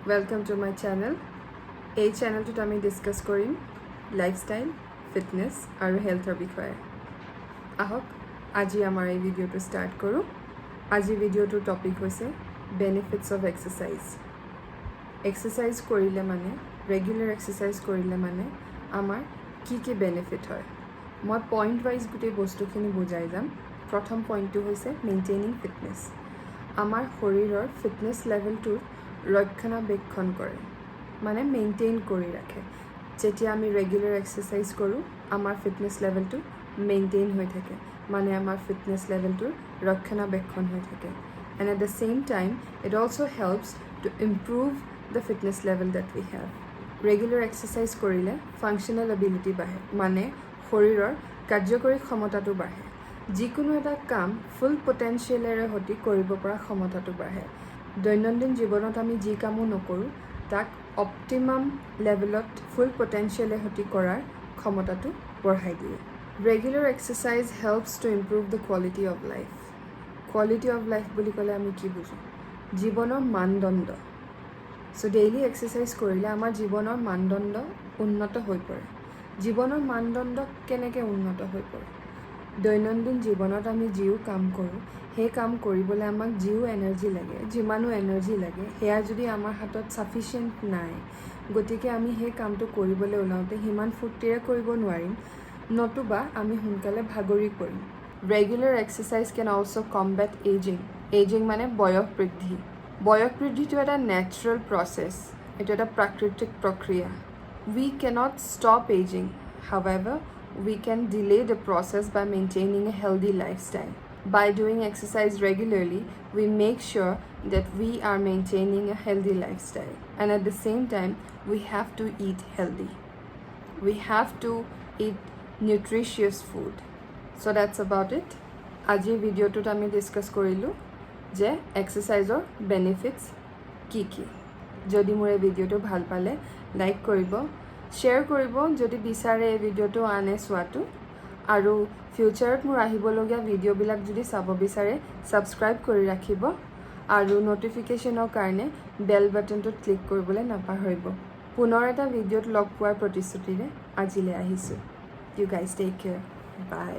Welcome to my channel. এই চ্যানেলটোত আমি discuss কৰিম লাইফষ্টাইল, ফিটনেছ আৰু হেল্থৰ বিষয়ে। আহক আজি আমাৰ এই ভিডিঅ'টো ষ্টাৰ্ট কৰোঁ। আজি ভিডিঅ'টোৰ টপিক হৈছে বেনিফিটছ অফ এক্সাৰচাইজ। এক্সাৰচাইজ কৰিলে মানে ৰেগুলাৰ এক্সাৰচাইজ কৰিলে মানে আমাৰ কি কি বেনিফিট হয়, মই পইণ্ট ৱাইজ গোটেই বস্তুখিনি বুজাই যাম। প্ৰথম পইণ্টটো হৈছে মেইনটেইনিং ফিটনেছ। আমাৰ শৰীৰৰ ফিটনেছ লেভেলটোৰ ৰক্ষণাবেক্ষণ কৰে, মানে মেইনটেইন কৰি ৰাখে। যেতিয়া আমি ৰেগুলাৰ এক্সাৰচাইজ কৰোঁ আমাৰ ফিটনেছ লেভেলটো মেইনটেইন হৈ থাকে, মানে আমাৰ ফিটনেছ লেভেলটোৰ ৰক্ষণাবেক্ষণ হৈ থাকে। And at the same time it also' helps to improve the fitness level that we have. Regular exercise কৰিলে ফাংচনেল এবিলিটি বাঢ়ে, মানে শৰীৰৰ কাৰ্যকৰী ক্ষমতাটো বাঢ়ে। যিকোনো এটা কাম ফুল পটেঞ্চিয়েলেৰে সৈতে কৰিব পৰা ক্ষমতাটো বাঢ়ে। দৈনন্দিন জীৱনত আমি যি কামো নকৰোঁ তাক অপটিমাম লেভেলত ফুল পটেঞ্চিয়েলে সৈতে কৰাৰ ক্ষমতাটো বঢ়াই দিয়ে। Regular exercise helps to improve the quality of life. Quality of life বুলি ক'লে আমি কি বুজোঁ? জীৱনৰ মানদণ্ড। চ' ডেইলি এক্সাৰচাইজ কৰিলে আমাৰ জীৱনৰ মানদণ্ড উন্নত হৈ পৰে। জীৱনৰ মানদণ্ড কেনেকৈ উন্নত হৈ পৰে? দৈনন্দিন জীৱনত আমি যিও কাম কৰোঁ সেই কাম কৰিবলৈ আমাক যিও এনাৰ্জি লাগে, যিমানো এনাৰ্জি লাগে, সেয়া যদি আমাৰ হাতত ছাফিচিয়েণ্ট নাই, গতিকে আমি সেই কামটো কৰিবলৈ ওলাওঁতে সিমান ফূৰ্তিৰে কৰিব নোৱাৰিম, নতুবা আমি সোনকালে ভাগৰি পৰিম। ৰেগুলাৰ এক্সাৰচাইজ কেন অলছ' কম্বেট এইজিং। এইজিং মানে বয়স বৃদ্ধি। বয়স বৃদ্ধিটো এটা নেচাৰেল প্ৰচেছ, এইটো এটা প্ৰাকৃতিক প্ৰক্ৰিয়া। We can't stop ageing, however we can delay the process by maintaining a healthy lifestyle. By doing exercise regularly, we make sure that we are maintaining a healthy lifestyle. And at the same time, we have to eat healthy. We have to eat nutritious food. So that's about it. Ajir video to ami discuss korilu je exerciseor benefits ki ki. Jodi more video to bhal pale like koribo, share কৰিব যদি বিচাৰে এই ভিডিঅ'টো আনে চোৱাটো, আৰু ফিউচাৰত মোৰ আহিবলগীয়া ভিডিঅ'বিলাক যদি চাব বিচাৰে ছাবস্ক্ৰাইব কৰি ৰাখিব, আৰু ন'টিফিকেশ্যনৰ কাৰণে বেল বাটনটোত ক্লিক কৰিবলৈ নাপাহৰিব। পুনৰ এটা ভিডিঅ'ত লগ পোৱাৰ প্ৰতিশ্ৰুতিৰে আজিলৈ আহিছোঁ। ইউ গাইজ টেক কেয়াৰ, বাই।